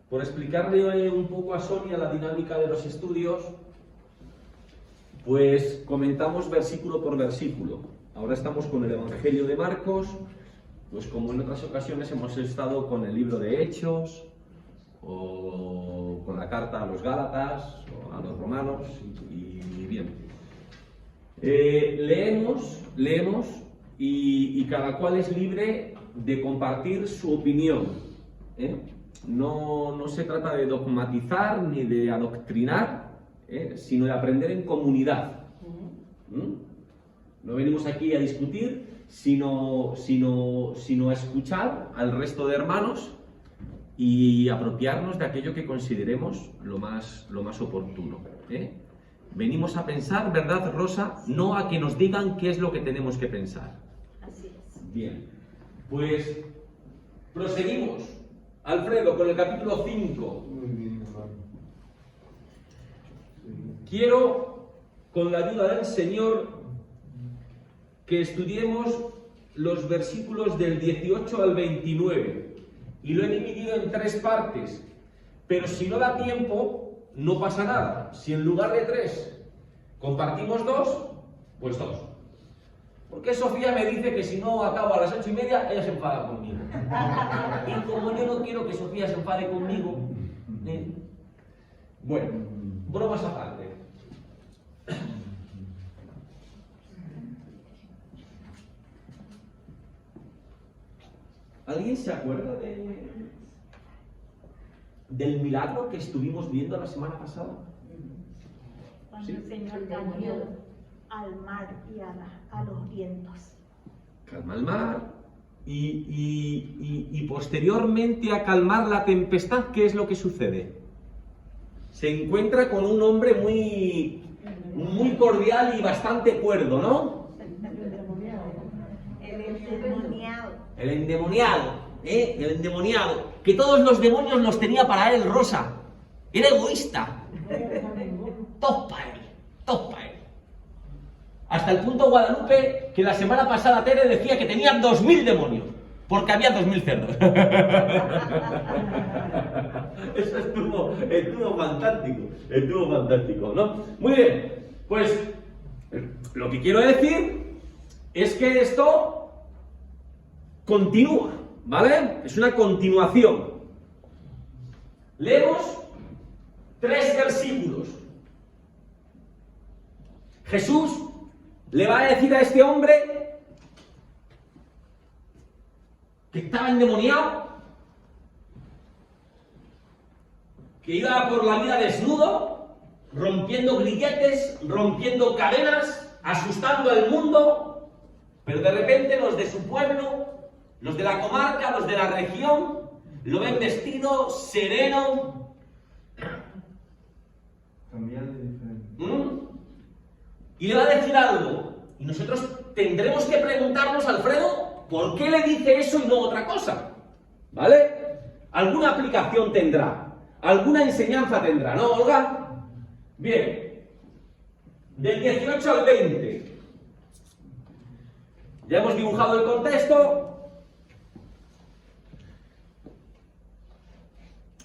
por explicarle un poco a Sonia la dinámica de los estudios, pues comentamos versículo por versículo. Ahora estamos con el Evangelio de Marcos, pues como en otras ocasiones hemos estado con el libro de Hechos, o con la carta a los Gálatas, o a los Romanos, y bien. Leemos y cada cual es libre de compartir su opinión, No se trata de dogmatizar ni de adoctrinar, sino de aprender en comunidad. No venimos aquí a discutir, sino a escuchar al resto de hermanos y apropiarnos de aquello que consideremos lo más oportuno. Venimos a pensar, ¿verdad, Rosa? No a que nos digan qué es lo que tenemos que pensar. Así es. Bien, pues proseguimos. Alfredo, con el capítulo 5. Muy bien, hermano. Quiero, con la ayuda del Señor, que estudiemos los versículos del 18 al 29. Y lo he dividido en 3 partes. Pero si no da tiempo, no pasa nada. Si en lugar de 3 compartimos 2, pues 2. Porque Sofía me dice que si no acabo a las 8:30, ella se enfada conmigo. Y como yo no quiero que Sofía se enfade conmigo, bueno, bromas aparte. ¿Alguien se acuerda del milagro que estuvimos viendo la semana pasada? Cuando ¿Sí? el Señor cambió al mar y a los vientos. Calma el mar y posteriormente a calmar la tempestad, ¿qué es lo que sucede? Se encuentra con un hombre muy cordial y bastante cuerdo, ¿no? El endemoniado. El endemoniado, el endemoniado, que todos los demonios los tenía para él, Rosa. Era egoísta. Todos para él, todos para él. Hasta el punto, Guadalupe, que la semana pasada Tere decía que tenía 2000 demonios, porque había 2000 cerdos. Eso estuvo fantástico, ¿no? Muy bien, pues lo que quiero decir es que esto continúa, ¿vale? Es una continuación. Leemos 3 versículos. Jesús le va a decir a este hombre que estaba endemoniado, que iba por la vida desnudo, rompiendo grilletes, rompiendo cadenas, asustando al mundo, pero de repente los de su pueblo, los de la comarca, los de la región, lo ven vestido, sereno. Cambiar de diferente. Y le va a decir algo. Y nosotros tendremos que preguntarnos, Alfredo, ¿por qué le dice eso y no otra cosa? ¿Vale? Alguna aplicación tendrá. Alguna enseñanza tendrá, ¿no, Olga? Bien. Del 18 al 20. Ya hemos dibujado el contexto.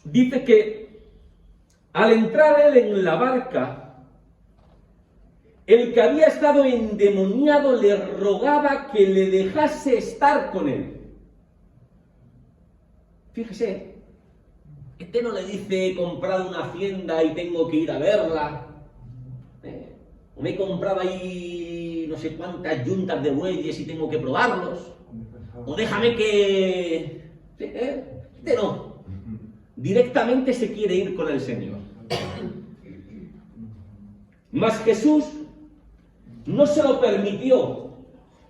Dice que al entrar él en la barca, el que había estado endemoniado le rogaba que le dejase estar con él. Fíjese, este no le dice: he comprado una hacienda y tengo que ir a verla. O me he comprado ahí no sé cuántas yuntas de bueyes y tengo que probarlos. O déjame que... Este no. Directamente se quiere ir con el Señor. Mas Jesús no se lo permitió,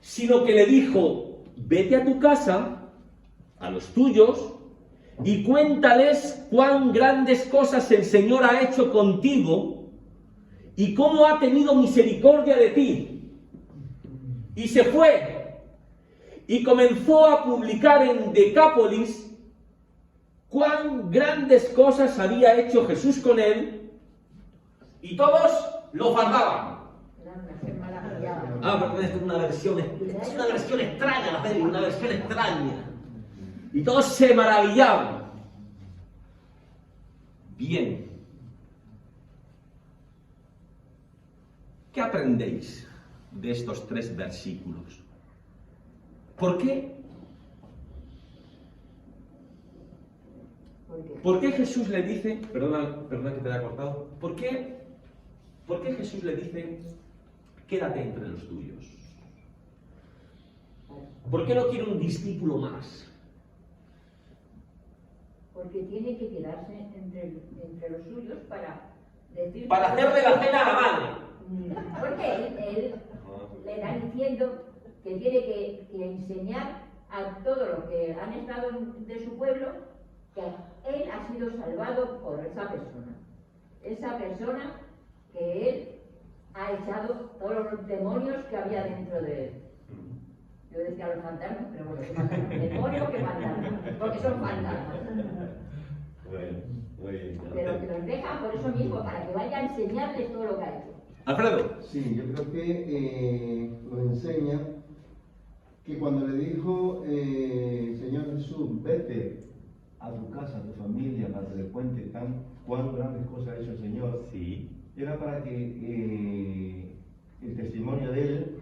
sino que le dijo: vete a tu casa, a los tuyos, y cuéntales cuán grandes cosas el Señor ha hecho contigo y cómo ha tenido misericordia de ti. Y se fue y comenzó a publicar en Decápolis cuán grandes cosas había hecho Jesús con él, y todos lo fardaban. Ah, pero es una versión extraña, una versión extraña. Y todos se maravillaban. Bien. ¿Qué aprendéis de estos 3 versículos? ¿Por qué? ¿Por qué Jesús le dice, perdona que te haya cortado, ¿por qué Jesús le dice, quédate entre los tuyos? ¿Por qué no quiere un discípulo más? Porque tiene que quedarse entre los suyos para decir... Para hacerle la cena a la madre. Porque él le está diciendo que tiene que enseñar a todos los que han estado de su pueblo que él ha sido salvado por esa persona. Esa persona que él ha echado todos los demonios que había dentro de él. Yo decía los fantasmas, pero bueno, ¿qué fantasmas? Demonios que fantasmas, porque son fantasmas. Bueno, muy bien. Pero que los deja por eso mismo, para que vaya a enseñarles todo lo que ha hecho. Alfredo. Sí, yo creo que nos enseña que cuando le dijo Señor Jesús, vete a tu casa, a tu familia, para que le cuente cuán grandes cosas ha hecho el Señor, Sí. era para que el testimonio de él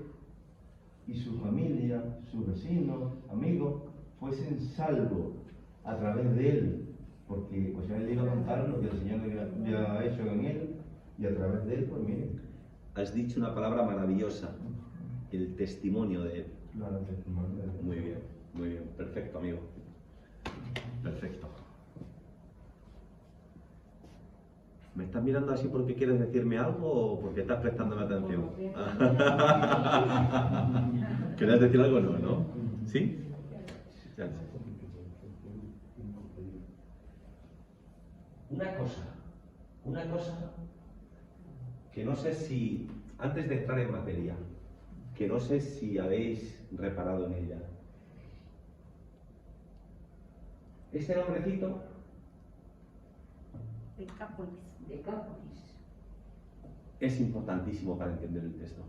y su familia, sus vecinos, amigos, fuesen salvos a través de él, porque pues él iba a contar lo que el Señor había hecho en él, y a través de él, pues miren. Has dicho una palabra maravillosa, el testimonio de él. Claro, el testimonio de él. Muy bien, perfecto, amigo. Perfecto. ¿Me estás mirando así porque quieres decirme algo o porque estás prestándome atención? ¿Querías decir algo o no, no? ¿Sí? Ya sé. Una cosa que no sé si, antes de entrar en materia, que no sé si habéis reparado en ella. Este nombrecito Decápolis. Decápolis. es importantísimo para entender el texto.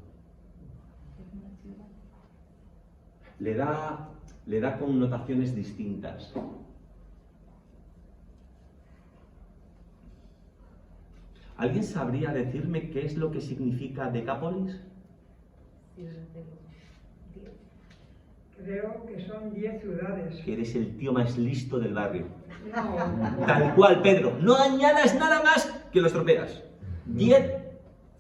Es una ciudad. Le da connotaciones distintas. ¿Alguien sabría decirme qué es lo que significa Decápolis? Creo que son 10 ciudades. Que eres el tío más listo del barrio. No, Tal cual, Pedro. No añadas nada más que lo estropeas. 10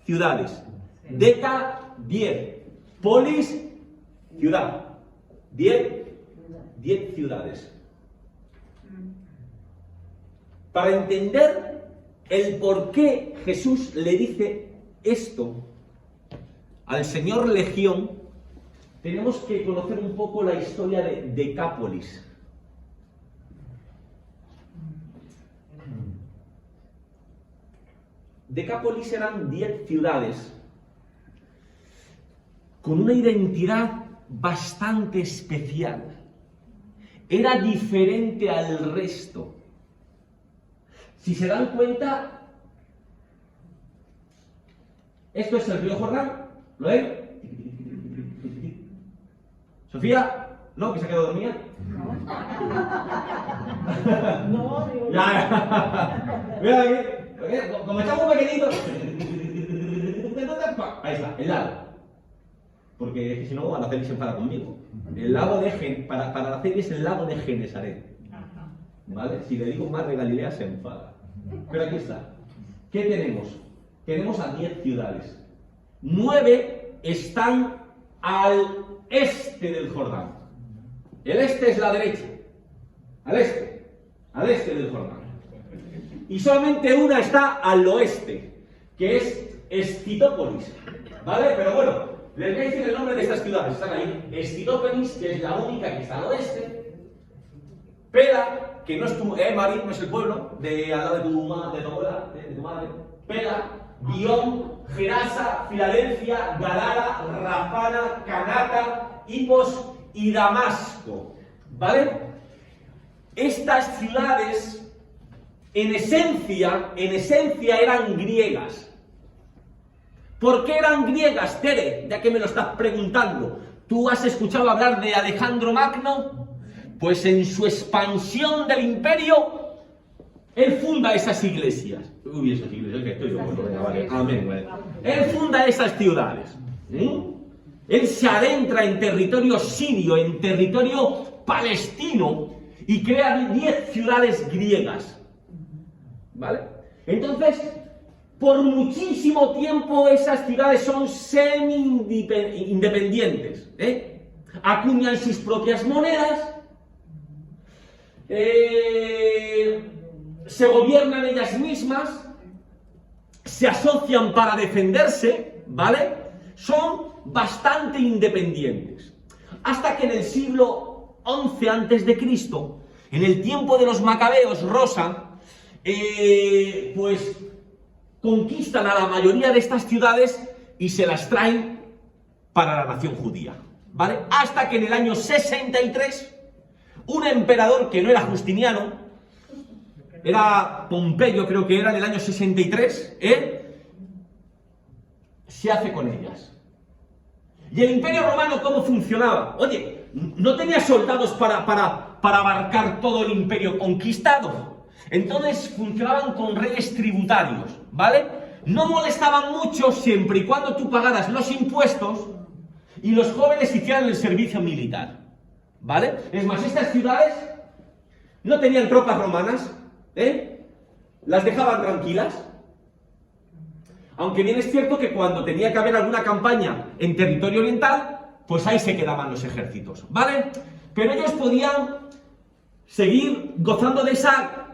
ciudades. Deca, 10. Polis, ciudad. 10 ciudades. Para entender el por qué Jesús le dice esto al señor Legión, tenemos que conocer un poco la historia de Decápolis. Decápolis eran 10 ciudades con una identidad bastante especial. Era diferente al resto. Si se dan cuenta, esto es el río Jordán, ¿lo ven? Sofía, ¿no? ¿Que se ha quedado dormida? No, digo, Ya. Mira aquí, como echamos un pequeñito. Ahí está, el lago. Porque es que si no, Araceli se enfada conmigo. El lago de Gen, para Araceli es el lago de Genesaret. ¿Vale? Si le digo Mar de Galilea se enfada. Pero aquí está. ¿Qué tenemos? Tenemos a 10 ciudades. 9 están al este del Jordán. El este es la derecha. Al este del Jordán. Y solamente una está al oeste, que es Escitópolis. ¿Vale? Pero bueno, les voy a decir el nombre de estas ciudades. Están ahí. Escitópolis, que es la única que está al oeste. Pela, que no es tu, Marín, no es el pueblo, de al lado de tu abuela, de tu madre. Pela, Bión, Gerasa, Filadelfia, Gadara, Rafana, Canata, Hipos y Damasco. ¿Vale? Estas ciudades, en esencia eran griegas. ¿Por qué eran griegas, Tere? Ya que me lo estás preguntando. ¿Tú has escuchado hablar de Alejandro Magno? pues en su expansión del imperio, él funda esas iglesias. Uy, esas iglesias que estoy yo. Bueno, venga, vale. Amén. Vale. Él funda esas ciudades. Él se adentra en territorio sirio, en territorio palestino, y crea 10 ciudades griegas. ¿Vale? Entonces, por muchísimo tiempo esas ciudades son semi-independientes. Acuñan sus propias monedas, se gobiernan ellas mismas, se asocian para defenderse, ¿vale? Son bastante independientes. Hasta que en el siglo XI a.C., en el tiempo de los macabeos, Rosa, pues conquistan a la mayoría de estas ciudades y se las traen para la nación judía, ¿vale? Hasta que en el año 63, un emperador que no era Justiniano, era Pompeyo, creo que era en el año 63, se hace con ellas. ¿Y el Imperio Romano cómo funcionaba? Oye, no tenía soldados para abarcar todo el imperio conquistado. Entonces funcionaban con reyes tributarios, ¿vale? No molestaban mucho siempre y cuando tú pagaras los impuestos y los jóvenes hicieran el servicio militar, ¿vale? Es más, estas ciudades no tenían tropas romanas, las dejaban tranquilas. Aunque bien es cierto que cuando tenía que haber alguna campaña en territorio oriental, pues ahí se quedaban los ejércitos, ¿vale? Pero ellos podían seguir gozando de esa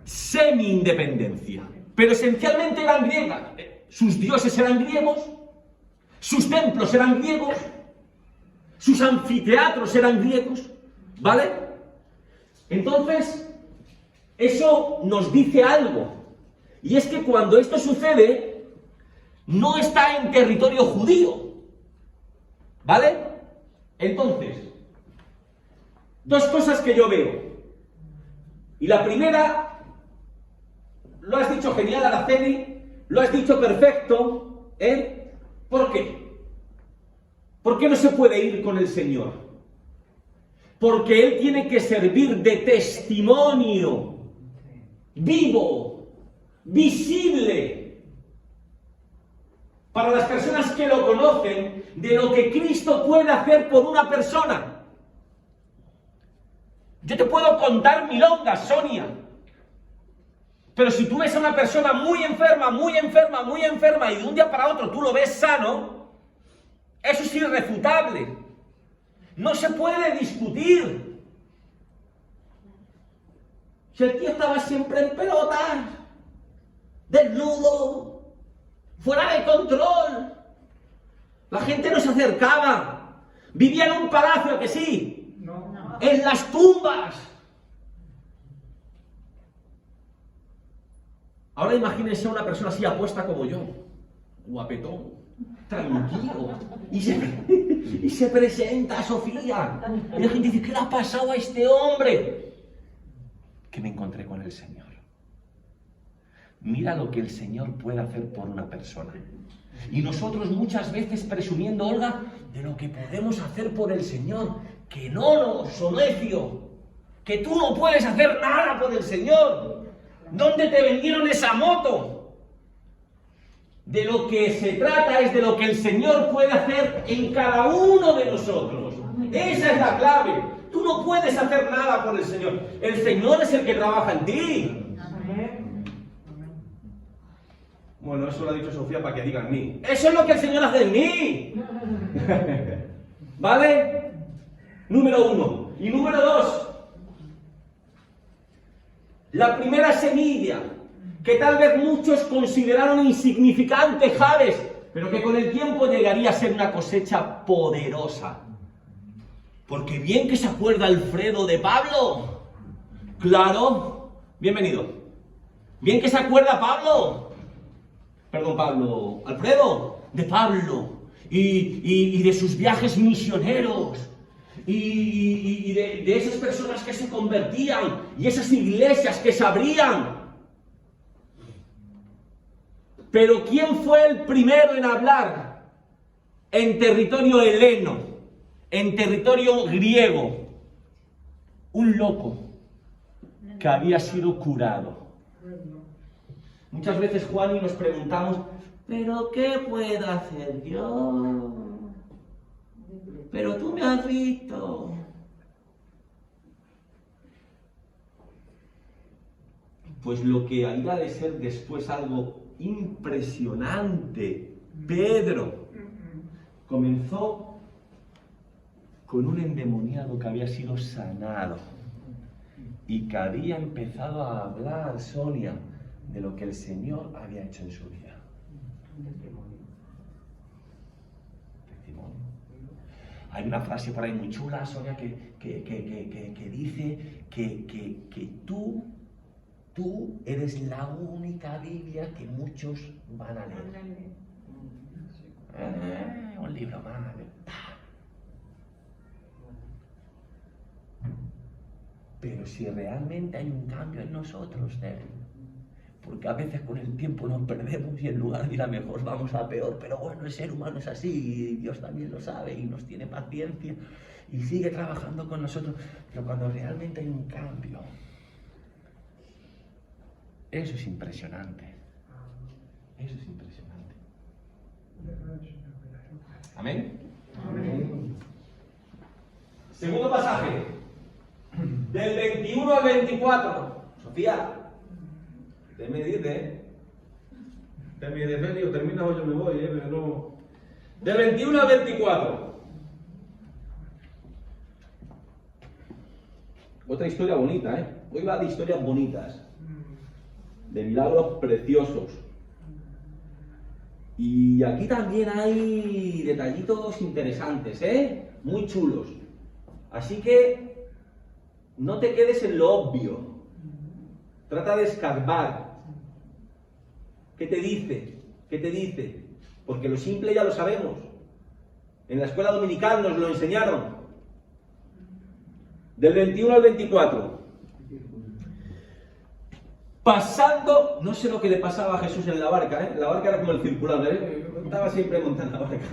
semi-independencia. Pero esencialmente eran griegas. Sus dioses eran griegos, sus templos eran griegos, sus anfiteatros eran griegos, ¿vale? Entonces, eso nos dice algo. Y es que cuando esto sucede, no está en territorio judío, ¿vale? Entonces, dos cosas que yo veo. Y la primera, lo has dicho genial, Araceli, lo has dicho perfecto, ¿Por qué? ¿Por qué no se puede ir con el Señor? Porque Él tiene que servir de testimonio vivo, visible, para las personas que lo conocen, de lo que Cristo puede hacer por una persona. Yo te puedo contar milongas, Sonia, pero si tú ves a una persona muy enferma, y de un día para otro tú lo ves sano, eso es irrefutable. No se puede discutir. Si el tío estaba siempre en pelotas, desnudo, fuera de control, la gente no se acercaba, vivía en un palacio, que sí, No. en las tumbas. Ahora imagínense a una persona así apuesta como yo, guapetón, tranquilo, y se presenta a Sofía. Y la gente dice, ¿qué le ha pasado a este hombre? Que me encontré con el Señor. Mira lo que el Señor puede hacer por una persona. Y nosotros muchas veces presumiendo, Olga, de lo que podemos hacer por el Señor. Que no, sonecio, que tú no puedes hacer nada por el Señor. ¿Dónde te vendieron esa moto? De lo que se trata es de lo que el Señor puede hacer en cada uno de nosotros. Esa es la clave. Tú no puedes hacer nada por el Señor. El Señor es el que trabaja en ti. Bueno, eso lo ha dicho Sofía para que digan mí. Eso es lo que el Señor hace en mí. ¿Vale? Número 1. Y número 2. La primera semilla, que tal vez muchos consideraron insignificante, Jabes, pero que con el tiempo llegaría a ser una cosecha poderosa. Porque bien que se acuerda Alfredo de Pablo. Claro, bienvenido. Bien que se acuerda Alfredo, de Pablo y de sus viajes misioneros. Y de esas personas que se convertían y esas iglesias que se abrían. Pero ¿quién fue el primero en hablar en territorio heleno, en territorio griego? un loco que había sido curado. Muchas veces, Juan, y nos preguntamos, ¿pero qué puedo hacer yo? Pero tú me has visto. Pues lo que iba de ser después algo impresionante. Pedro comenzó con un endemoniado que había sido sanado y que había empezado a hablar, Sonia, de lo que el Señor había hecho en su vida. Testimonio. Hay una frase por ahí muy chula, Sonia, que dice que tú eres la única Biblia que muchos van a leer. Un libro más. Pero si realmente hay un cambio en nosotros, porque a veces con el tiempo nos perdemos y en lugar de ir a mejor vamos a peor, pero bueno, el ser humano es así y Dios también lo sabe y nos tiene paciencia y sigue trabajando con nosotros, pero cuando realmente hay un cambio, eso es impresionante. Eso es impresionante. ¿Amén? Amén. Segundo pasaje, del 21 al 24. Sofía, usted me dice, Feli, o termina o yo me voy, pero no. Del 21 al 24. Otra historia bonita, Hoy va de historias bonitas, de milagros preciosos. Y aquí también hay detallitos interesantes, muy chulos. Así que no te quedes en lo obvio. Trata de escarbar. ¿Qué te dice? ¿Qué te dice? Porque lo simple ya lo sabemos. En la escuela dominical nos lo enseñaron. Del 21 al 24. Pasando, no sé lo que le pasaba a Jesús en la barca, La barca era como el circular, estaba siempre montando la barca.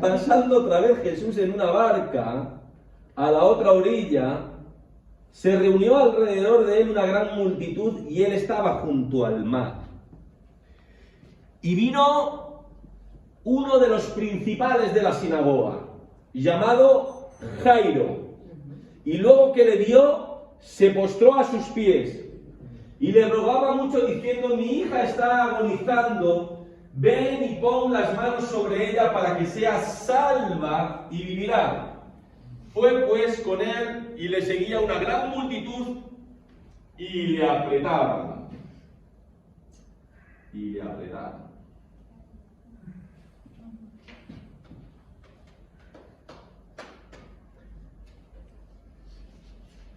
Pasando otra vez Jesús en una barca a la otra orilla, se reunió alrededor de él una gran multitud y él estaba junto al mar. Y vino uno de los principales de la sinagoga, llamado Jairo, y luego que le vio, se postró a sus pies y le rogaba mucho diciendo: mi hija está agonizando, ven y pon las manos sobre ella para que sea salva y vivirá. Fue pues con él y le seguía una gran multitud y le apretaban. Y le apretaban.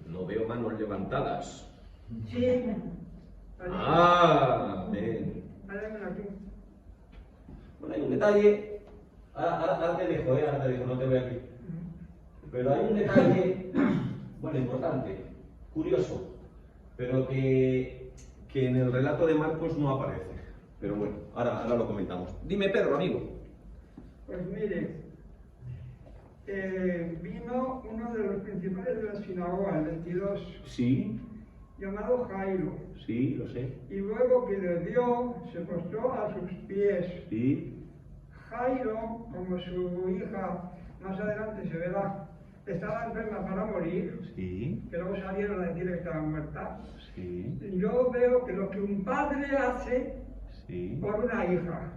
No veo manos levantadas. Sí. Amén. Bueno, hay un detalle. Ahora te dejo, ahora te dejo, no te veo aquí. Pero hay un detalle, bueno, importante, curioso, pero que en el relato de Marcos no aparece. Pero bueno, ahora lo comentamos. Dime, Pedro, amigo. Pues mire, vino uno de los principales de la sinagoga, el 22, Sí, llamado Jairo, sí, lo sé. y luego que le vio, se postró a sus pies. Sí, Jairo, como su hija, más adelante se verá, estaba enferma para morir, sí, que luego salieron a decirle que estaba muerta. sí, Yo veo que lo que un padre hace sí. por una hija,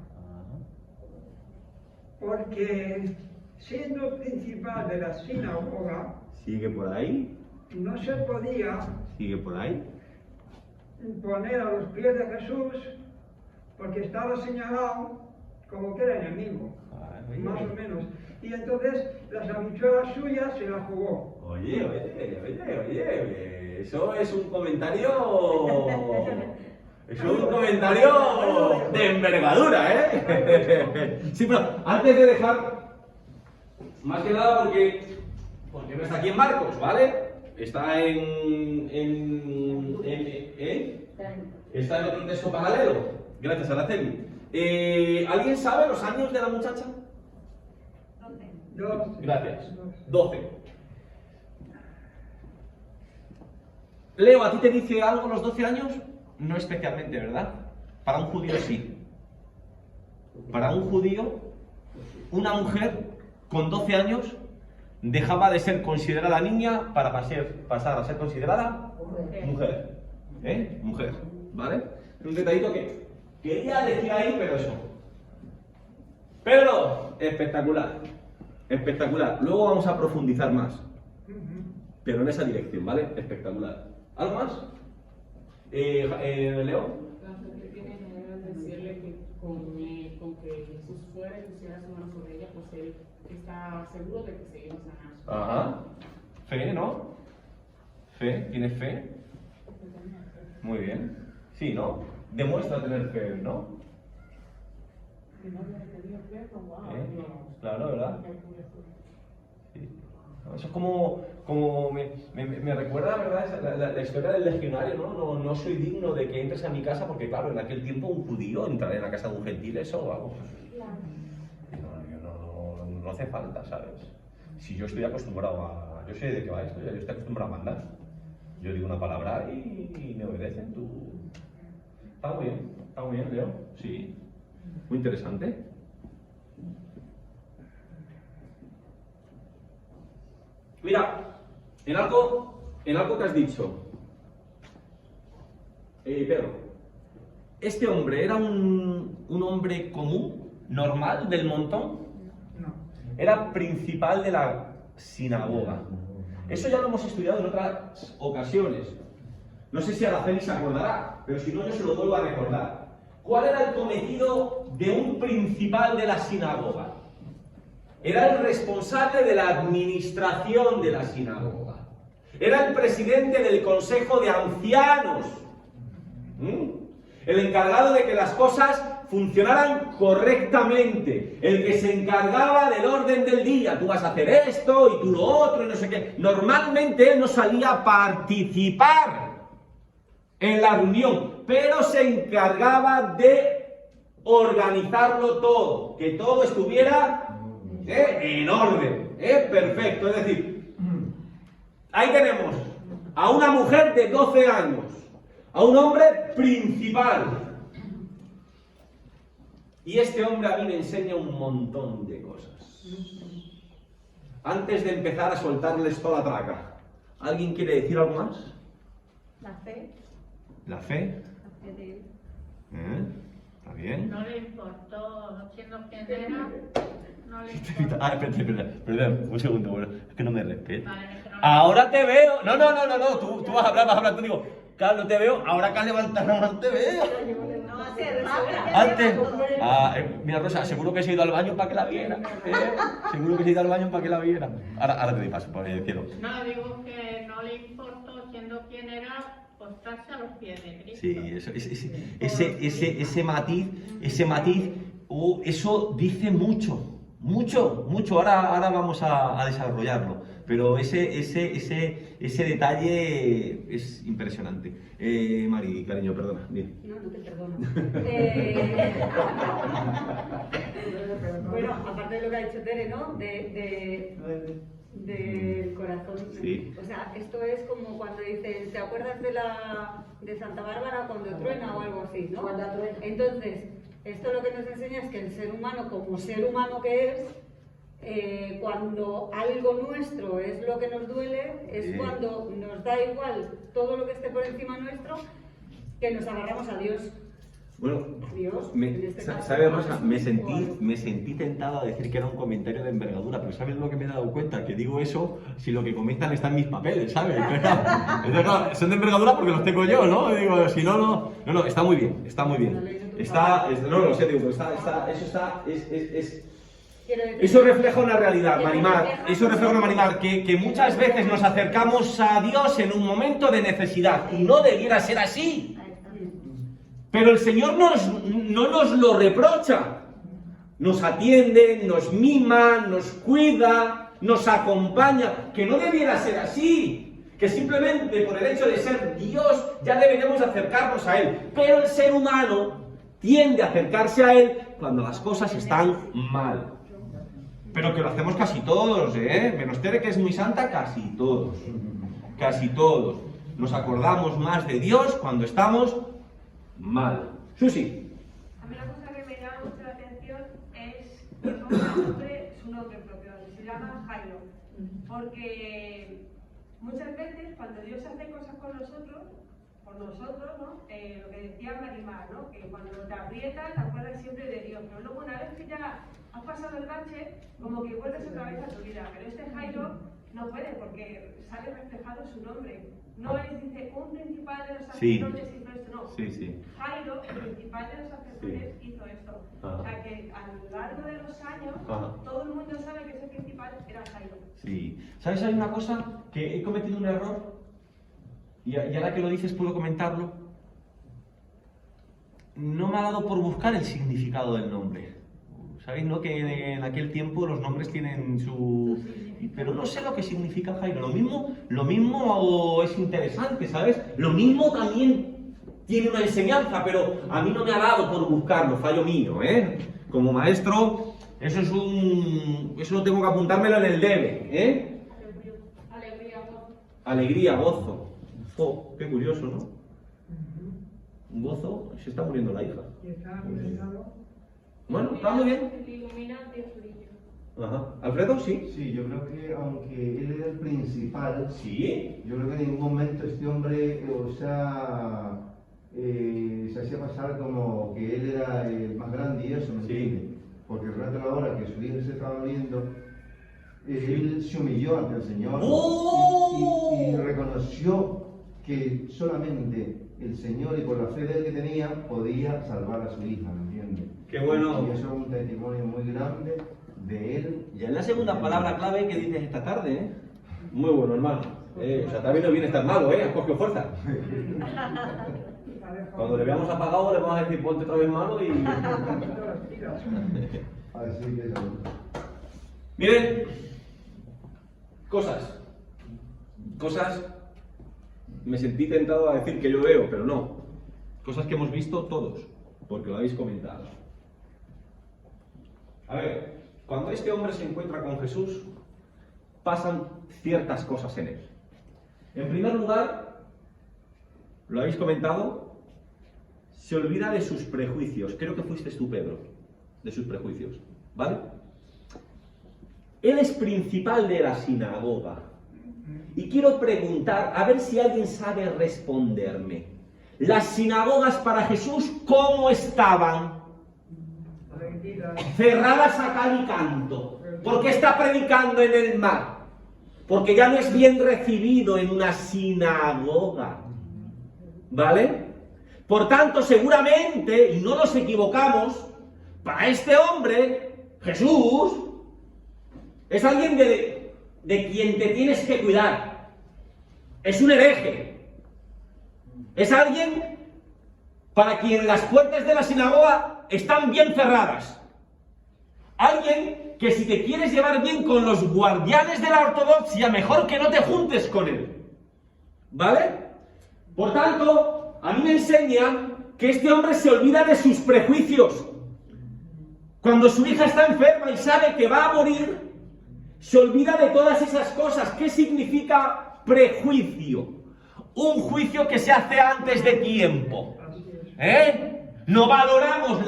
porque siendo principal de la sinagoga, Sigue por ahí, no se podía sigue por ahí. poner a los pies de Jesús porque estaba señalado como que era enemigo, más o menos. Y entonces las habichuelas suyas se las jugó. Oye, eso es un comentario. Es un comentario de envergadura, Sí, pero antes de dejar, más que nada porque no está aquí en Marcos, ¿vale? Está está en otro texto paralelo. Gracias, Araceli. ¿Alguien sabe los años de la muchacha? Dos. Gracias. 12. Leo, ¿a ti te dice algo los 12 años? No especialmente, ¿verdad? Para un judío sí. Para un judío, una mujer con 12 años dejaba de ser considerada niña para pasar a ser considerada mujer. Mujer, ¿vale? Un detallito que quería decir ahí, pero eso. Pero, espectacular. Espectacular. Luego vamos a profundizar más. Pero en esa dirección, ¿vale? Espectacular. ¿Algo más? Leo. La que tiene que decirle que con que Jesús fuera y pusiera su mano sobre ella, pues él está seguro de que se iba a sanar. Ajá. Fe, ¿no? Fe, ¿tienes fe? Muy bien. Sí, ¿no? Demuestra tener fe, ¿no? Claro, ¿verdad? Sí. Eso es como me recuerda, ¿verdad? La historia del legionario, ¿no? No soy digno de que entres a mi casa porque, claro, en aquel tiempo un judío entrar en la casa de un gentil, eso, vamos. No hace falta, ¿sabes? Si yo estoy acostumbrado a... Yo sé de qué va esto, yo estoy acostumbrado a mandar. Yo digo una palabra y me obedecen, tú... Está muy bien, Leo. Sí. Muy interesante. Mira, en algo que has dicho, Pedro, ¿este hombre era un hombre común, normal, del montón? No. Era principal de la sinagoga. Eso ya lo hemos estudiado en otras ocasiones. No sé si Araceli se acordará, pero si no, yo se lo vuelvo a recordar. ¿Cuál era el cometido de un principal de la sinagoga? Era el responsable de la administración de la sinagoga. Era el presidente del consejo de ancianos. El encargado de que las cosas funcionaran correctamente. El que se encargaba del orden del día. Tú vas a hacer esto y tú lo otro y no sé qué. Normalmente él no salía a participar en la reunión, pero se encargaba de organizarlo todo. Que todo estuviera en orden, perfecto. Es decir, ahí tenemos a una mujer de 12 años, a un hombre principal. Y este hombre a mí me enseña un montón de cosas. Antes de empezar a soltarles toda la traca, ¿alguien quiere decir algo más? La fe. ¿La fe? La fe de él. ¿Está bien? No le importó siendo quien era. No le importó. Ah, perdón, un segundo, bueno, es que no me respeto. Vale, es que no le- Ahora te veo. No, tú vas a hablar, tú digo, claro, no te veo, ahora que has levantado la mano te veo. No va a ser rápido. Antes, mira Rosa, seguro que se ha ido al baño para que la viera. Seguro que se ha ido al baño para que la viera. Ahora te doy paso, por el cielo. No, digo que no le importó siendo quien era postrarse a los pies de Cristo. Sí, ese matiz, eso dice mucho. Ahora vamos a desarrollarlo, pero ese detalle es impresionante. Mari, cariño, perdona. Bien. No te perdono. Bueno, aparte de lo que ha dicho Tere, ¿no? Del corazón. Sí. O sea, esto es como cuando dicen, ¿te acuerdas de Santa Bárbara cuando truena o algo así, ¿no? Cuando truena. Entonces, esto lo que nos enseña es que el ser humano, como ser humano que es, cuando algo nuestro es lo que nos duele, es Sí. cuando nos da igual todo lo que esté por encima nuestro, que nos agarramos a Dios. Bueno, Dios, en este caso. ¿sabes, Rosa? Me sentí tentado a decir que era un comentario de envergadura, pero ¿sabes lo que me he dado cuenta? Que digo eso si lo que comentan está en mis papeles, ¿sabes? Entonces, claro, son de envergadura porque los tengo yo, ¿no? Digo, si no, está muy bien. No lo sé, digo, eso refleja una realidad, Marimar, que muchas veces nos acercamos a Dios en un momento de necesidad, y no debiera ser así. Pero el Señor no nos lo reprocha. Nos atiende, nos mima, nos cuida, nos acompaña. Que no debiera ser así. Que simplemente por el hecho de ser Dios ya deberíamos acercarnos a Él. Pero el ser humano tiende a acercarse a Él cuando las cosas están mal. Pero que lo hacemos casi todos, menos Tere, que es muy santa, casi todos. nos acordamos más de Dios cuando estamos mal. Susi. A mí la cosa que me llama mucho la atención es que ponga su nombre propio, se llama Jairo. Porque muchas veces cuando Dios hace cosas con nosotros, por nosotros, ¿no? Lo que decía Marimar, ¿no? Que cuando te aprietas te acuerdas siempre de Dios, pero luego una vez que ya has pasado el bache, como que vuelves otra vez a tu vida. Pero este Jairo no puede porque sale reflejado su nombre. No es, dice, un principal de los sacerdotes hizo esto, no. Sí. Jairo, el principal de los sacerdotes, hizo esto. O sea que a lo largo de los años, todo el mundo sabe que ese principal era Jairo. Sí. ¿Sabes? Hay una cosa que he cometido un error y ahora que lo dices puedo comentarlo. No me ha dado por buscar el significado del nombre. ¿Sabéis, no? Que en aquel tiempo los nombres tienen su... Pero no sé lo que significa Jairo. Lo mismo es interesante, ¿sabes? Lo mismo también tiene una enseñanza, pero a mí no me ha dado por buscarlo, fallo mío, ¿eh? Como maestro, eso no tengo que apuntármelo en el debe, ¿eh? Alegría, gozo. Oh, qué curioso, ¿no? Un gozo, se está muriendo la hija. Bueno, está muy bien. Ajá. ¿Alfredo? Sí. Sí, yo creo que aunque él era el principal, Sí. yo creo que en ningún momento este hombre, se hacía pasar como que él era el más grande y eso, ¿me entiendes? Porque relata la hora que su hija se estaba muriendo, él se humilló ante el Señor y reconoció que solamente el Señor y por la fe de él que tenía podía salvar a su hija, ¿me entiendes? Qué bueno. Y eso es un testimonio muy grande de él. Ya es la segunda palabra clave que dices esta tarde, ¿eh? Muy bueno, hermano. O sea, también no viene estar malo, ¿eh? Has cogido fuerza. Cuando le veamos apagado le vamos a decir ponte otra vez malo y... Así que eso. Miren, cosas, me sentí tentado a decir que yo veo, pero no. Cosas que hemos visto todos, porque lo habéis comentado. A ver, cuando este hombre se encuentra con Jesús, pasan ciertas cosas en él. En primer lugar, lo habéis comentado, se olvida de sus prejuicios. Creo que fuiste tú, Pedro, de sus prejuicios, ¿vale? Él es principal de la sinagoga. Y quiero preguntar, a ver si alguien sabe responderme. Las sinagogas para Jesús, ¿cómo estaban? Cerradas a cal y canto. ¿Por qué está predicando en el mar? Porque ya no es bien recibido en una sinagoga. ¿Vale? Por tanto, seguramente, y no nos equivocamos, para este hombre, Jesús, es alguien de quien te tienes que cuidar. Es un hereje. Es alguien para quien las puertas de la sinagoga están bien cerradas. Alguien que si te quieres llevar bien con los guardianes de la ortodoxia, mejor que no te juntes con él. ¿Vale? Por tanto, a mí me enseña que este hombre se olvida de sus prejuicios. Cuando su hija está enferma y sabe que va a morir, se olvida de todas esas cosas. ¿Qué significa prejuicio? Un juicio que se hace antes de tiempo. No valoramos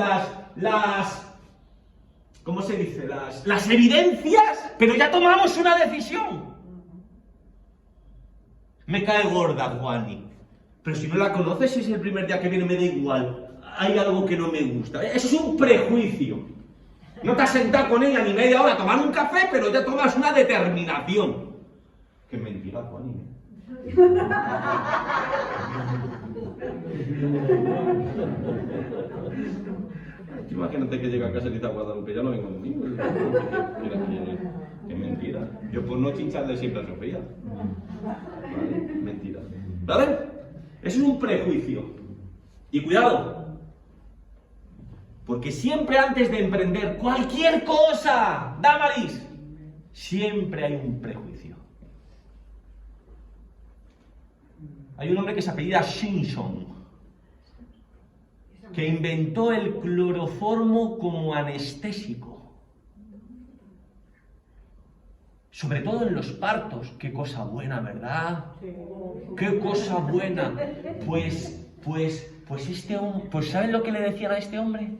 ¿cómo se dice? Las evidencias, pero ya tomamos una decisión. Me cae gorda, Juani. Pero si no la conoces, si es el primer día que viene, me da igual. Hay algo que no me gusta. Eso es un prejuicio. No te has sentado con ella ni media hora a tomar un café, pero ya tomas una determinación. Qué mentira, Juani. Imagínate que llega a casa y dice a Guadalupe, ya no vengo conmigo. Mira, qué mentira. Yo por no chincharle siempre a Sofía. ¿Vale? Mentira. ¿Vale? Eso es un prejuicio. Y cuidado. Porque siempre antes de emprender cualquier cosa, Damaris, siempre hay un prejuicio. Hay un hombre que se apellida Simpson, que inventó el cloroformo como anestésico. Sobre todo en los partos. Qué cosa buena, ¿verdad? Qué cosa buena. Pues este hombre, pues ¿saben lo que le decían a este hombre?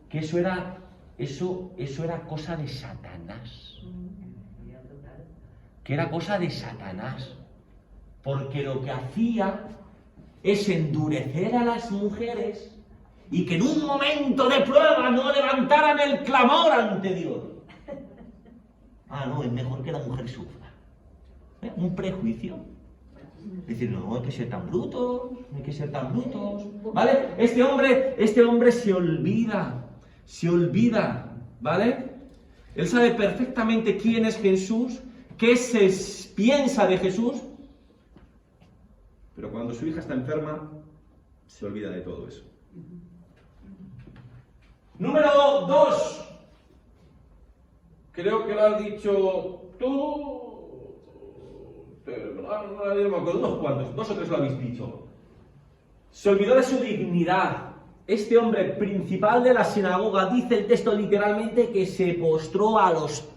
Que eso era cosa de Satanás. Que era cosa de Satanás. Porque lo que hacía es endurecer a las mujeres y que en un momento de prueba no levantaran el clamor ante Dios. Ah, no, es mejor que la mujer sufra. Un prejuicio. Decir, no hay que ser tan brutos, no hay que ser tan brutos. ¿Vale? Este hombre se olvida, ¿vale? Él sabe perfectamente quién es Jesús, qué se piensa de Jesús, pero cuando su hija está enferma, se olvida de todo eso. Número 2. Creo que lo has dicho tú. No me acuerdo, unos cuantos, 2 o 3 lo habéis dicho. Se olvidó de su dignidad. Este hombre principal de la sinagoga, dice el texto literalmente, que se postró a los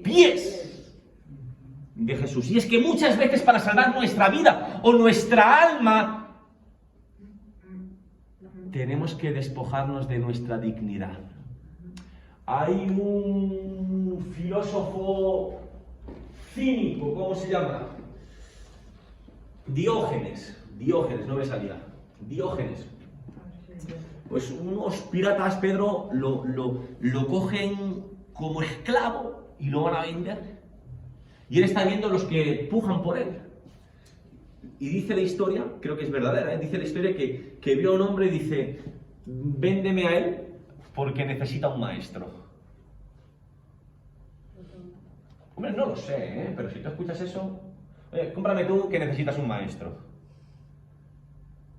pies de Jesús. Y es que muchas veces para salvar nuestra vida o nuestra alma, tenemos que despojarnos de nuestra dignidad. Hay un filósofo cínico, ¿cómo se llama? Diógenes, no me salía. Diógenes. Pues unos piratas, Pedro, lo cogen como esclavo y lo van a vender. Y él está viendo los que pujan por él. Y dice la historia, creo que es verdadera, dice la historia que vio a un hombre y dice, véndeme a él porque necesita un maestro. Hombre, no lo sé, pero si tú escuchas eso, cómprame tú que necesitas un maestro.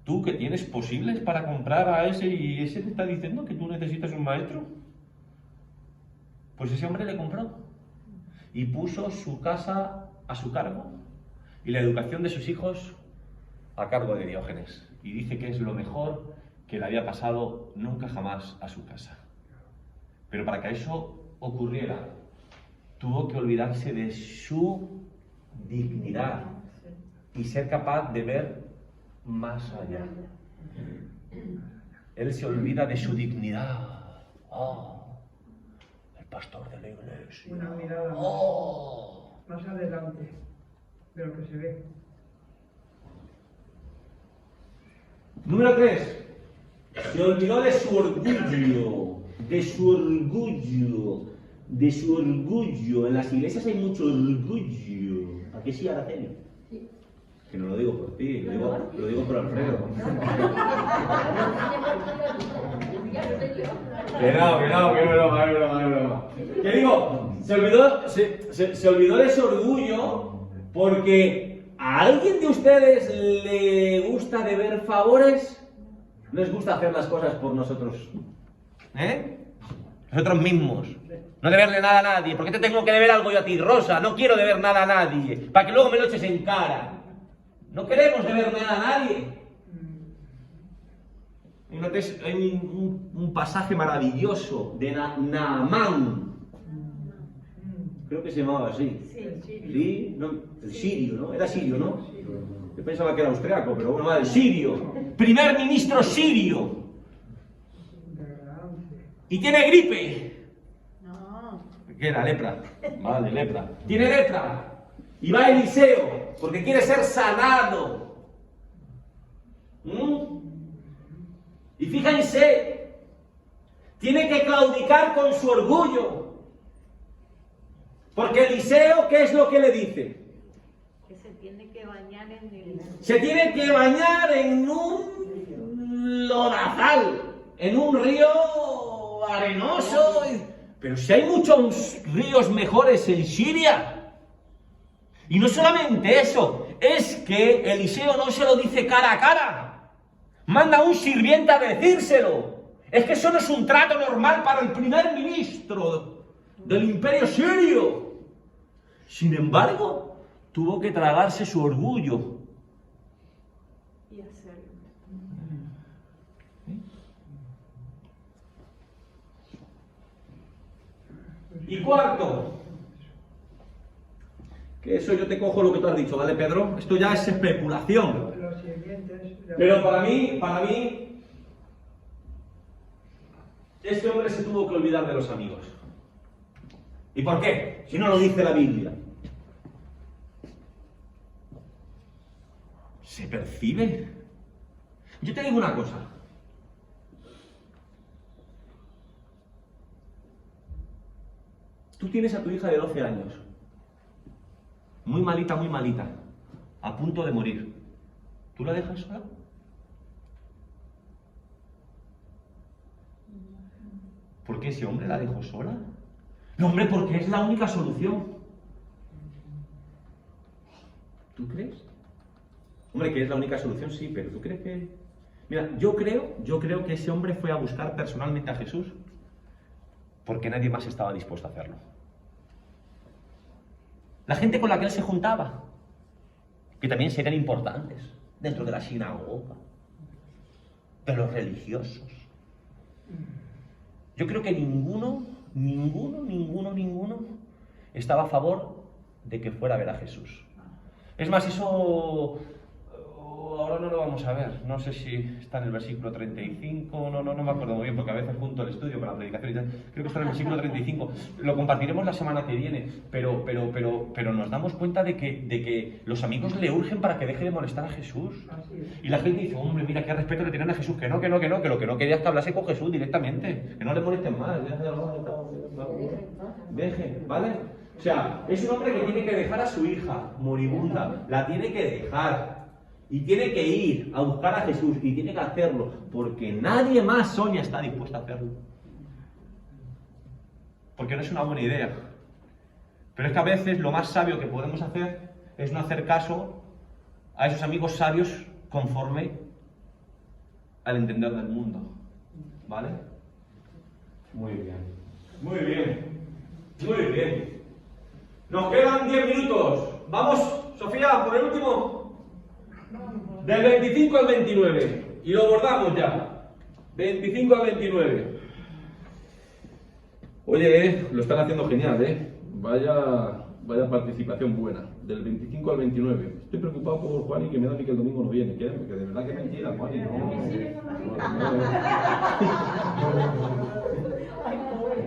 ¿Tú que tienes posibles para comprar a ese y ese te está diciendo que tú necesitas un maestro? Pues ese hombre le compró y puso su casa a su cargo y la educación de sus hijos a cargo de Diógenes. Y dice que es lo mejor que le había pasado nunca jamás a su casa. Pero para que eso ocurriera, tuvo que olvidarse de su dignidad y ser capaz de ver más allá. Él se olvida de su dignidad. El pastor de la iglesia. Una mirada más adelante de lo que se ve. Número 3. Se olvidó de su orgullo. En las iglesias hay mucho orgullo. ¿A qué sí, Araceli? Sí. Que no lo digo por ti, lo digo por Alfredo. Que broma. ¿Qué digo? Se olvidó de su orgullo porque a alguien de ustedes le gusta deber favores. ¿Les gusta hacer las cosas por nosotros? Nosotros mismos. No deberle nada a nadie. ¿Por qué te tengo que deber algo yo a ti, Rosa? No quiero deber nada a nadie. Para que luego me lo eches en cara. No queremos deber nada a nadie. Hay un pasaje maravilloso de Naamán. Creo que se llamaba así. Sí, no, el sirio, ¿no? Era sirio, ¿no? Yo pensaba que era austriaco, pero bueno, el sirio. Primer ministro sirio. Y tiene gripe. No. ¿Qué era? Lepra. Vale, lepra. Tiene lepra. Y va a Eliseo, porque quiere ser sanado. Y fíjense, tiene que claudicar con su orgullo. Porque Eliseo, ¿qué es lo que le dice? Que se tiene que bañar en el... Se tiene que bañar en un lodazal, en un río arenoso. Pero si hay muchos ríos mejores en Siria. Y no solamente eso, es que Eliseo no se lo dice cara a cara. Manda a un sirviente a decírselo. Es que eso no es un trato normal para el primer ministro del imperio sirio. Sin embargo, tuvo que tragarse su orgullo. Y hacerlo. Y cuarto, Que eso yo te cojo lo que tú has dicho, ¿vale, Pedro? Esto ya es especulación. Los sirvientes... Pero para mí, este hombre se tuvo que olvidar de los amigos. ¿Y por qué? Si no lo dice la Biblia. ¿Se percibe? Yo te digo una cosa. Tú tienes a tu hija de 12 años. Muy malita, a punto de morir. ¿Tú la dejas sola? ¿Por qué ese hombre la dejó sola? No, hombre, porque es la única solución. ¿Tú crees? Hombre, que es la única solución, sí, pero ¿tú crees que...? Mira, yo creo que ese hombre fue a buscar personalmente a Jesús porque nadie más estaba dispuesto a hacerlo. La gente con la que él se juntaba, que también serían importantes dentro de la sinagoga, de los religiosos. Yo creo que ninguno estaba a favor de que fuera a ver a Jesús. Es más, eso ahora no lo vamos a ver. No sé si está en el versículo 35, no me acuerdo muy bien, porque a veces junto el estudio con la predicación y tal. Creo que está en el versículo 35. Lo compartiremos la semana que viene, pero nos damos cuenta de que los amigos le urgen para que deje de molestar a Jesús. Y la gente dice, hombre, mira qué respeto le tienen a Jesús, que lo que no quería es que hablase con Jesús directamente, que no le molesten más. Deje, ¿vale? O sea, es un hombre que tiene que dejar a su hija moribunda, la tiene que dejar. Y tiene que ir a buscar a Jesús, y tiene que hacerlo, porque nadie más, Sonia, está dispuesta a hacerlo. Porque no es una buena idea. Pero es que a veces lo más sabio que podemos hacer es no hacer caso a esos amigos sabios conforme al entender del mundo. ¿Vale? Muy bien. Nos quedan 10 minutos. Vamos, Sofía, por el último. Del 25 al 29. Y lo abordamos ya. 25 al 29. Oye, lo están haciendo genial, ¿eh? Vaya participación buena. Del 25 al 29. Estoy preocupado por Juani, que me da a mí que el domingo no viene. Que de verdad que mentira, Juani.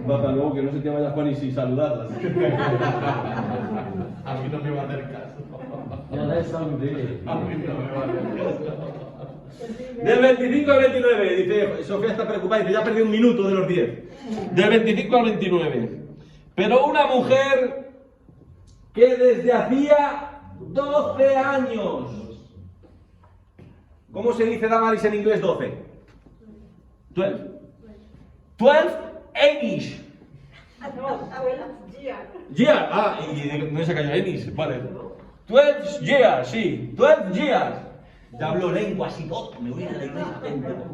Hasta luego, que no se te vaya Juani sin saludarlas. A mí no me va a hacer caso. Ya la he saludado. A mí no me va a hacer caso. Del 25 al 29, dice, Sofía está preocupada, dice, ya perdí un minuto de los 10. Del 25 al 29. Pero una mujer que desde hacía 12 años. ¿Cómo se dice, Damaris, en inglés 12? 12. 12 años. Year. Y no se cayó Enis, vale. 12 years, sí. 12 years. Ya hablo lenguas y todo, me voy a la iglesia.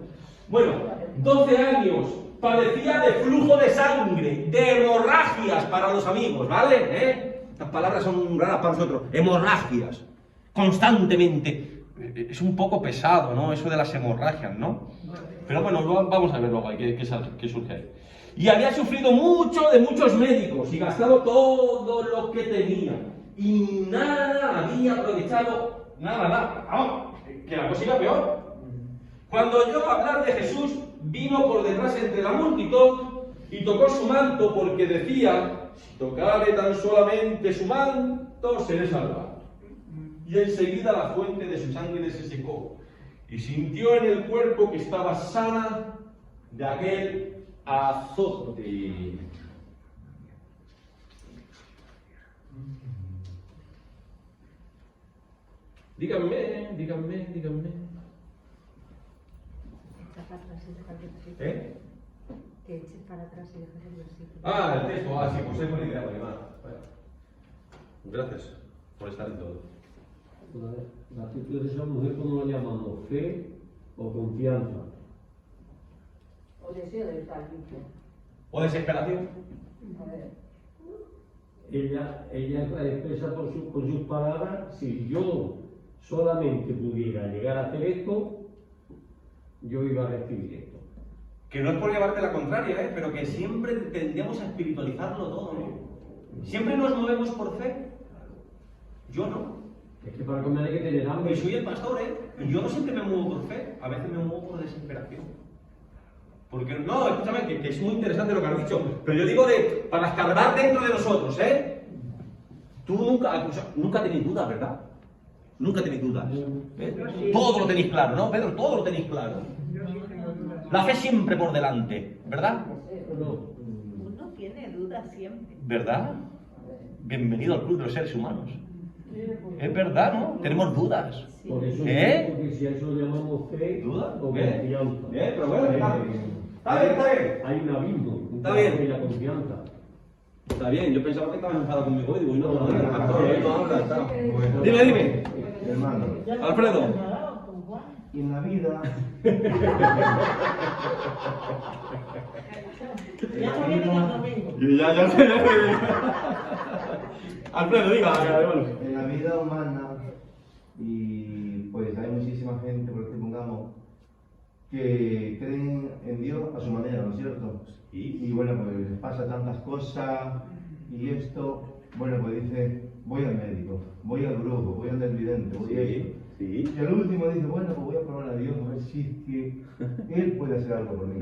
Bueno, 12 años. Padecía de flujo de sangre, de hemorragias para los amigos, ¿vale? Estas palabras son raras para nosotros. Hemorragias. Constantemente. Es un poco pesado, ¿no? Eso de las hemorragias, ¿no? Pero bueno, vamos a ver luego qué surge ahí. Y había sufrido mucho de muchos médicos y gastado todo lo que tenía. Y nada había aprovechado, nada. Vamos, que la cosa iba peor. Cuando oyó hablar de Jesús, vino por detrás entre la multitud y tocó su manto, porque decía, si tocare tan solamente su manto, seré salvado. Y enseguida la fuente de su sangre se secó, y sintió en el cuerpo que estaba sana de aquel azote. Díganme. ¿Eh? Que eches para atrás y dejes el versículo. Ah, el texto, sí, pues es buena idea, vale, Gracias por estar en todo. La actitud de esa mujer, ¿cómo lo llamamos? ¿Fe o confianza? O deseo de estar limpio. ¿O desesperación? A ver. Ella expresa con sus palabras, si yo solamente pudiera llegar a hacer esto, yo iba a recibir esto. Que no es por llevarte la contraria, pero que siempre tendemos a espiritualizarlo todo, ¿no? Siempre nos movemos por fe. Yo no. Es que para comer hay que tener hambre. Y soy el pastor, ¿eh? Y yo no siempre me muevo por fe, a veces me muevo por desesperación. Porque, no, escúchame, que es muy interesante lo que has dicho, pero yo digo para escarbar dentro de nosotros, ¿eh? Tú nunca tenéis dudas, ¿verdad? Nunca tenéis dudas. ¿Eh? Todo lo tenéis claro, ¿no, Pedro? Todo lo tenéis claro. La fe siempre por delante, ¿verdad? Uno tiene dudas siempre. ¿Verdad? Bienvenido al club de los seres humanos. Es verdad, ¿no? Tenemos dudas. Por eso, ¿Eh? porque si a eso le llamamos fe ¿Duda? o ¿Qué? confianza. Pero bueno, está bien, está bien. Hay un abismo Está bien. entre la confianza. Está bien, yo pensaba que estabas enfadado conmigo y digo, no habla, está. Bueno, Dime. hermano, Alfredo. en la vida. Alfredo, diga. En la vida humana, y pues hay muchísima gente, por ejemplo, pongamos, que creen en Dios a su manera, ¿no es cierto? Y bueno, pues les pasa tantas cosas y esto, bueno, pues dice, voy al médico, voy al brujo, voy al vidente, voy a esto. Sí. Y al último dice, bueno, pues voy a probar a Dios, a ver si es que Él puede hacer algo por mí.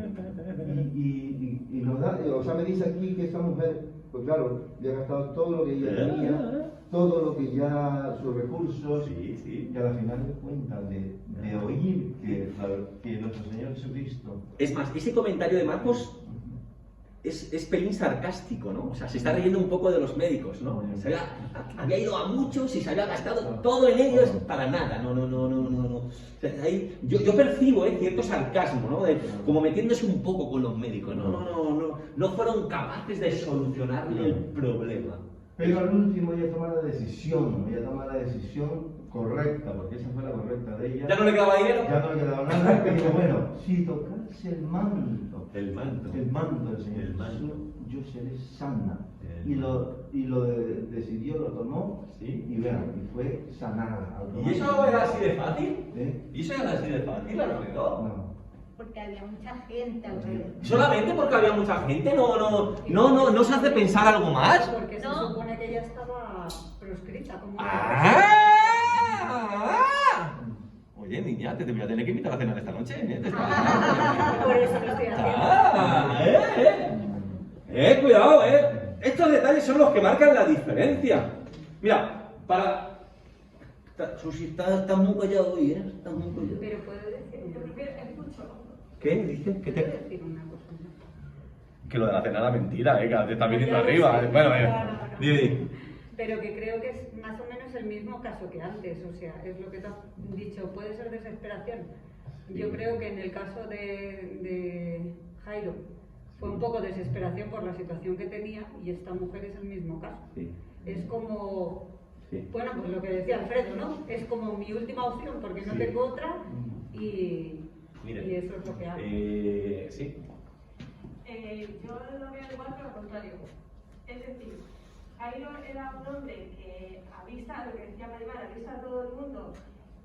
Y nos da, o sea, me dice aquí que esta mujer, pues claro, ya ha gastado todo lo que ella tenía, todo lo que ya, sus recursos, y al final de cuentas de oír que nuestro Señor Jesucristo. Es más, ese comentario de Marcos es pelín sarcástico, ¿no? O sea, se está riendo un poco de los médicos, ¿no? Había ido a muchos y se había gastado todo en ellos para nada, no. O sea, ahí, yo percibo cierto sarcasmo, ¿no? Como metiéndose un poco con los médicos, no fueron capaces de solucionarle el problema. Pero al último ella toma la decisión correcta, porque esa fue la correcta de ella. ¿Ya no le quedaba dinero? Ya no le quedaba nada, y dijo, bueno, si tocase el manto del Señor Jesús, yo seré sana. Y lo decidió, lo tomó, y vean, y fue sanada. ¿Y eso era así de fácil? ¿Eh? ¿Y eso era así de fácil, Alfredo? No. Porque había mucha gente alrededor. ¿Solamente porque había mucha gente? ¿No se hace pensar algo más? Porque se supone que ella estaba proscrita. Como Oye, niña, te voy a tener que invitar a cenar esta noche, ¿eh? Por eso lo estoy haciendo. Cuidado, Estos detalles son los que marcan la diferencia. Mira, Susi, estás muy callado hoy, Estás muy callado. Pero puedo decir, ¿Qué? ¿Dices? ¿Qué puedo decir una cosa. Que lo de la cena era mentira, que te estás viniendo arriba. Bueno, Didi. Pero que creo que es más o menos el mismo caso que antes, o sea, es lo que te has dicho, puede ser desesperación. Yo creo que en el caso de Jairo fue un poco desesperación por la situación que tenía y esta mujer es el mismo caso. Sí. Es como, Sí. bueno, pues lo que decía Alfredo, ¿no? Es como mi última opción porque no tengo otra y eso es lo que hago. Sí. Yo lo veo igual, pero al contrario. Es decir, Jairo era un hombre que, a vista, lo que decía Maribel, a vista de todo el mundo,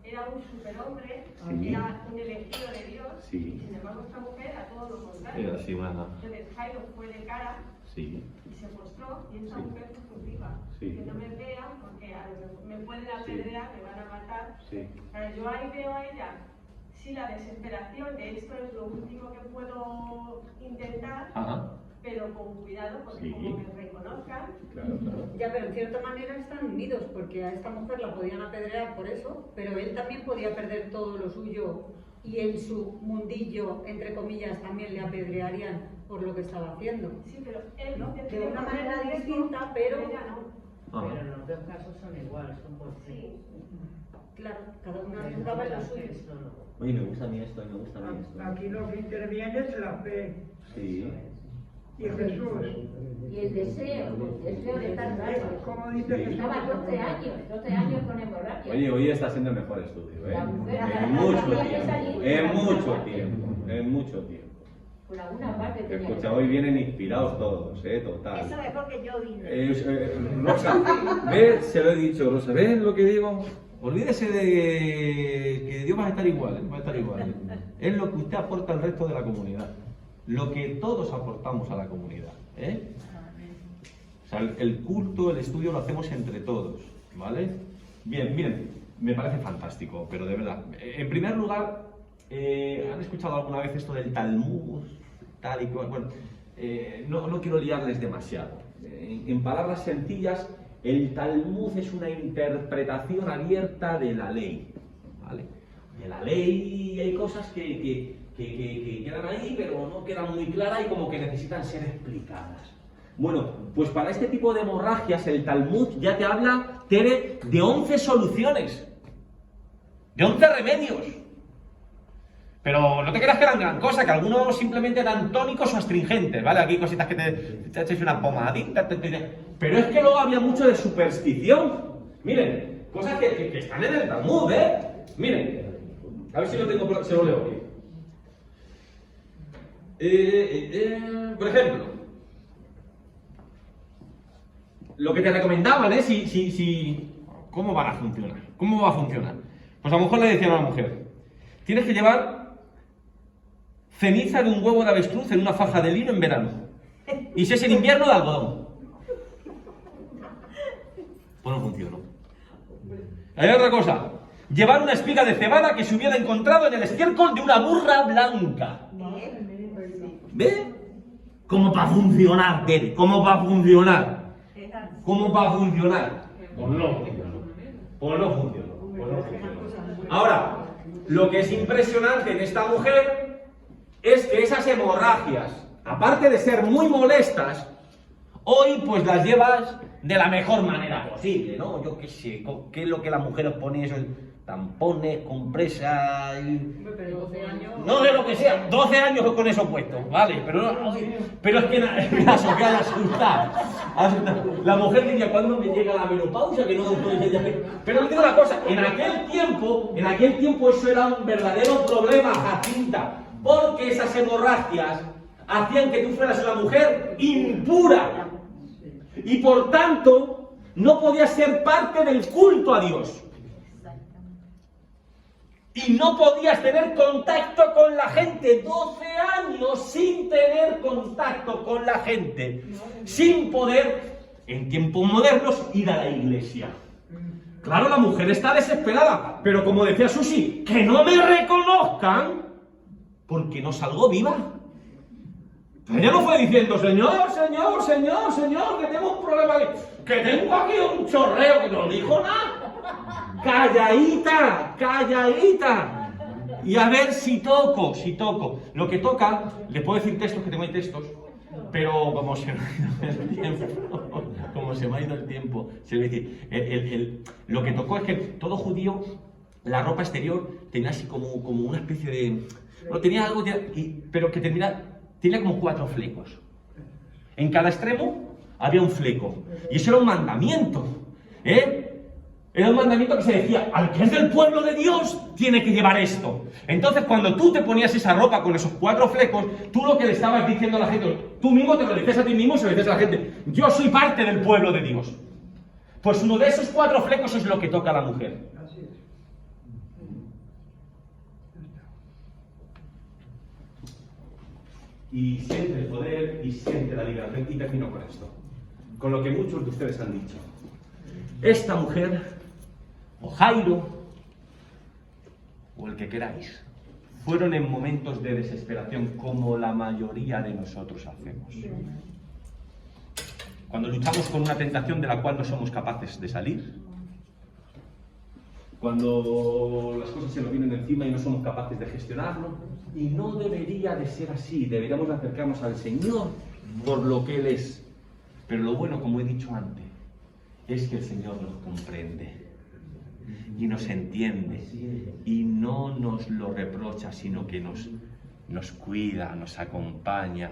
era un superhombre, era un elegido de Dios, y sin embargo esta mujer era todo lo contrario. Entonces Jairo fue de cara y se mostró, y esta mujer fue furtiva. Que no me vean porque me pueden apedrear, me van a matar. Pero yo ahí veo a ella, sí, la desesperación de esto es lo último que puedo intentar. Pero con cuidado, porque como me reconozcan. Claro. Ya, pero en cierta manera están unidos, porque a esta mujer la podían apedrear por eso, pero él también podía perder todo lo suyo y en su mundillo, entre comillas, también le apedrearían por lo que estaba haciendo. Sí, pero él de una manera distinta, pero ella no. Pero los dos casos son iguales, son por sí. Claro, cada uno arriesgaba lo suyo. Oye, me gusta a mí esto, me gusta a mí esto. Aquí lo que interviene es la fe. Sí. Y Jesús. Y el deseo de estar salvo. ¿Cómo dice Jesús? Estaba 12 años con hemorragia. Oye, hoy está siendo el mejor estudio, La mujer En mucho tenía que tiempo. salir. En mucho tiempo. Por alguna parte tenía que Escucha, salir. hoy vienen inspirados todos, total. Eso mejor que yo vine. Rosa, ¿ves? Se lo he dicho, Rosa, ¿ves lo que digo? Olvídese de que Dios va a estar igual, va a estar igual. Es lo que usted aporta al resto de la comunidad. Lo que todos aportamos a la comunidad, O sea, el culto, el estudio lo hacemos entre todos, ¿vale? Bien, miren, me parece fantástico, pero de verdad. En primer lugar, ¿han escuchado alguna vez esto del Talmud? Tal y cual. Bueno, no quiero liarles demasiado. En palabras sencillas, el Talmud es una interpretación abierta de la ley, ¿vale? De la ley hay cosas que quedan ahí, pero no quedan muy claras y como que necesitan ser explicadas. Bueno, pues para este tipo de hemorragias el Talmud ya te habla, Tere, de 11 soluciones, de 11 remedios. Pero no te creas que eran gran cosa, que algunos simplemente eran tónicos o astringentes, ¿vale? Aquí cositas que te echéis una pomadita, pero es que luego había mucho de superstición. Miren, cosas que están en el Talmud, ¿eh? Miren, a ver si lo tengo, se lo leo aquí. Por ejemplo, lo que te recomendaban, ¿cómo van a funcionar? ¿Cómo va a funcionar? Pues a lo mejor le decían a la mujer, tienes que llevar ceniza de un huevo de avestruz en una faja de lino en verano. Y si es en invierno, de algodón. Pues no funcionó. Hay otra cosa. Llevar una espiga de cebada que se hubiera encontrado en el estiércol de una burra blanca. ¿Ve? ¿Cómo va a funcionar, Tere? ¿Cómo va a funcionar? ¿Cómo va a funcionar? Pues no funcionó. Pues no funcionó. Ahora, lo que es impresionante en esta mujer es que esas hemorragias, aparte de ser muy molestas, hoy pues las llevas de la mejor manera posible, ¿no? Yo qué sé, ¿qué es lo que las mujeres ponen? Eso, tampones, compresas y... Pero 12 años... No de lo que sea, 12 años con eso puesto, ¿vale? Pero es que la Sofía asusta. La mujer diría, ¿cuándo me llega la menopausia? Que no... Pero os digo una cosa, en aquel tiempo eso era un verdadero problema, Jacinta, porque esas hemorragias hacían que tú fueras una mujer impura y por tanto no podías ser parte del culto a Dios. Y no podías tener contacto con la gente, 12 años sin tener contacto con la gente, sin poder, en tiempos modernos, ir a la iglesia. Claro, la mujer está desesperada, pero como decía Susi, que no me reconozcan, porque no salgo viva. Ella no fue diciendo, señor, que tengo un problema, que tengo aquí un chorreo, que no dijo nada. Calladita. Y a ver si toco. Lo que toca, le puedo decir textos, que tengo ahí textos, pero como se me ha ido el tiempo, se le dice, lo que tocó es que todo judío, la ropa exterior, tenía así como una especie de... No, tenía algo, pero que tenía como 4 flecos. En cada extremo había un fleco. Y eso era un mandamiento, ¿eh? Era un mandamiento que se decía, al que es del pueblo de Dios, tiene que llevar esto. Entonces, cuando tú te ponías esa ropa con esos 4 flecos, tú lo que le estabas diciendo a la gente, tú mismo te lo dices a ti mismo, se lo dices a la gente, yo soy parte del pueblo de Dios. Pues uno de esos 4 flecos es lo que toca a la mujer. Y siente el poder y siente la liberación. Y termino con esto, con lo que muchos de ustedes han dicho. Esta mujer, o Jairo, o el que queráis, fueron en momentos de desesperación como la mayoría de nosotros hacemos. Cuando luchamos con una tentación de la cual no somos capaces de salir, cuando las cosas se nos vienen encima y no somos capaces de gestionarlo, y no debería de ser así, deberíamos de acercarnos al Señor por lo que Él es. Pero lo bueno, como he dicho antes, es que el Señor nos comprende y nos entiende y no nos lo reprocha, sino que nos cuida, nos acompaña,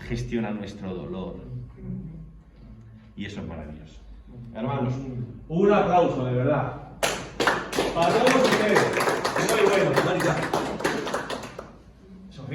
gestiona nuestro dolor. Y eso es maravilloso. Hermanos, un aplauso de verdad para todos ustedes. Muy bueno, Marita.